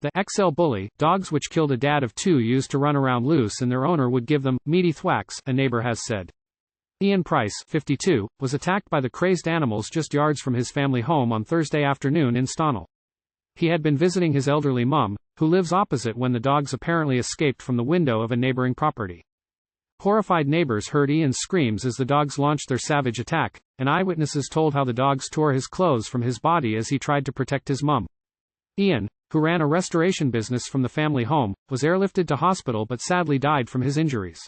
The XL bully, dogs which killed a dad of two used to run around loose and their owner would give them meaty thwacks, a neighbor has said. Ian Price, 52, was attacked by the crazed animals just yards from his family home on Thursday afternoon in Stonnall. He had been visiting his elderly mum, who lives opposite, when the dogs apparently escaped from the window of a neighboring property. Horrified neighbors heard Ian's screams as the dogs launched their savage attack, and eyewitnesses told how the dogs tore his clothes from his body as he tried to protect his mum. Ian, who ran a restoration business from the family home, was airlifted to hospital but sadly died from his injuries.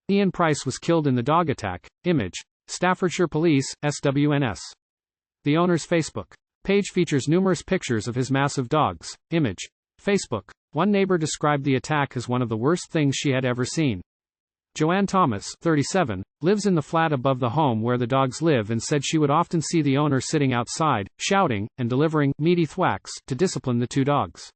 Ian Price was killed in the dog attack. Image: Staffordshire Police, SWNS. The owner's Facebook page features numerous pictures of his massive dogs. Image: Facebook. One neighbor described the attack as one of the worst things she had ever seen. Joanne Thomas, 37, lives in the flat above the home where the dogs live and said she would often see the owner sitting outside, shouting, and delivering meaty thwacks to discipline the two dogs.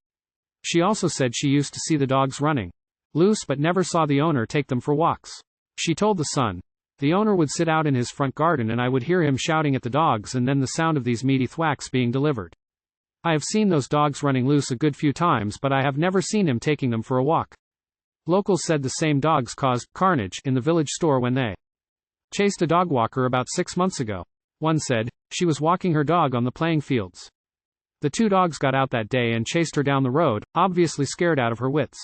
She also said she used to see the dogs running loose but never saw the owner take them for walks. She told The Sun, "The owner would sit out in his front garden and I would hear him shouting at the dogs and then the sound of these meaty thwacks being delivered. I have seen those dogs running loose a good few times but I have never seen him taking them for a walk." Locals said the same dogs caused carnage in the village store when they chased a dog walker about 6 months ago. One said she was walking her dog on the playing fields. The two dogs got out that day and chased her down the road, obviously scared out of her wits.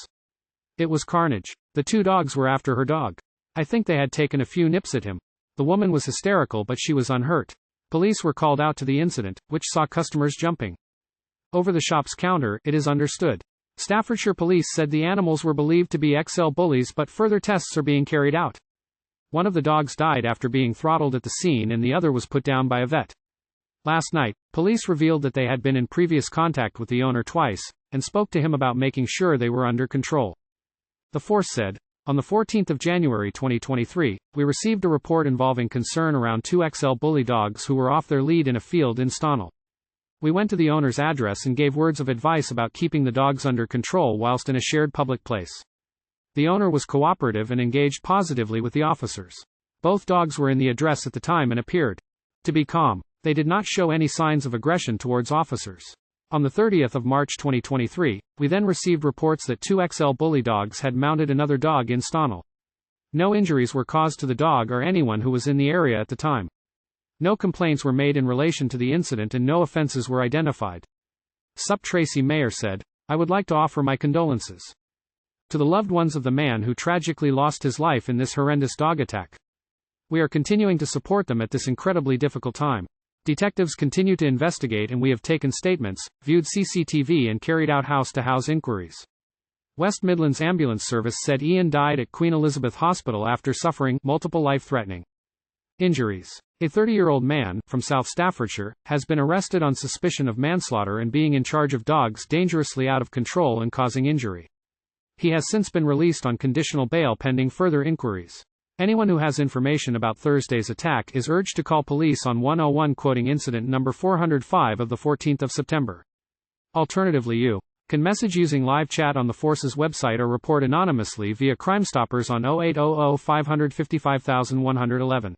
It was carnage. The two dogs were after her dog. I think they had taken a few nips at him. The woman was hysterical but she was unhurt. Police were called out to the incident, which saw customers jumping over the shop's counter, it is understood. Staffordshire Police said the animals were believed to be XL bullies but further tests are being carried out. One of the dogs died after being throttled at the scene and the other was put down by a vet. Last night, police revealed that they had been in previous contact with the owner twice, and spoke to him about making sure they were under control. The force said, "On the 14th of January 2023, we received a report involving concern around two XL bully dogs who were off their lead in a field in Stonnall. We went to the owner's address and gave words of advice about keeping the dogs under control whilst in a shared public place. The owner was cooperative and engaged positively with the officers. Both dogs were in the address at the time and appeared to be calm. They did not show any signs of aggression towards officers." On the 30th of March 2023, we then received reports that two XL bully dogs had mounted another dog in Stonnall. No injuries were caused to the dog or anyone who was in the area at the time. No complaints were made in relation to the incident and no offences were identified. Sup Tracy Mayer said, "I would like to offer my condolences to the loved ones of the man who tragically lost his life in this horrendous dog attack. We are continuing to support them at this incredibly difficult time. Detectives continue to investigate and we have taken statements, viewed CCTV and carried out house-to-house inquiries." West Midlands Ambulance Service said Ian died at Queen Elizabeth Hospital after suffering multiple life-threatening injuries. A 30-year-old man, from South Staffordshire, has been arrested on suspicion of manslaughter and being in charge of dogs dangerously out of control and causing injury. He has since been released on conditional bail pending further inquiries. Anyone who has information about Thursday's attack is urged to call police on 101 quoting incident number 405 of the 14th of September. Alternatively, you can message using live chat on the Force's website or report anonymously via Crime Stoppers on 0800 555 111.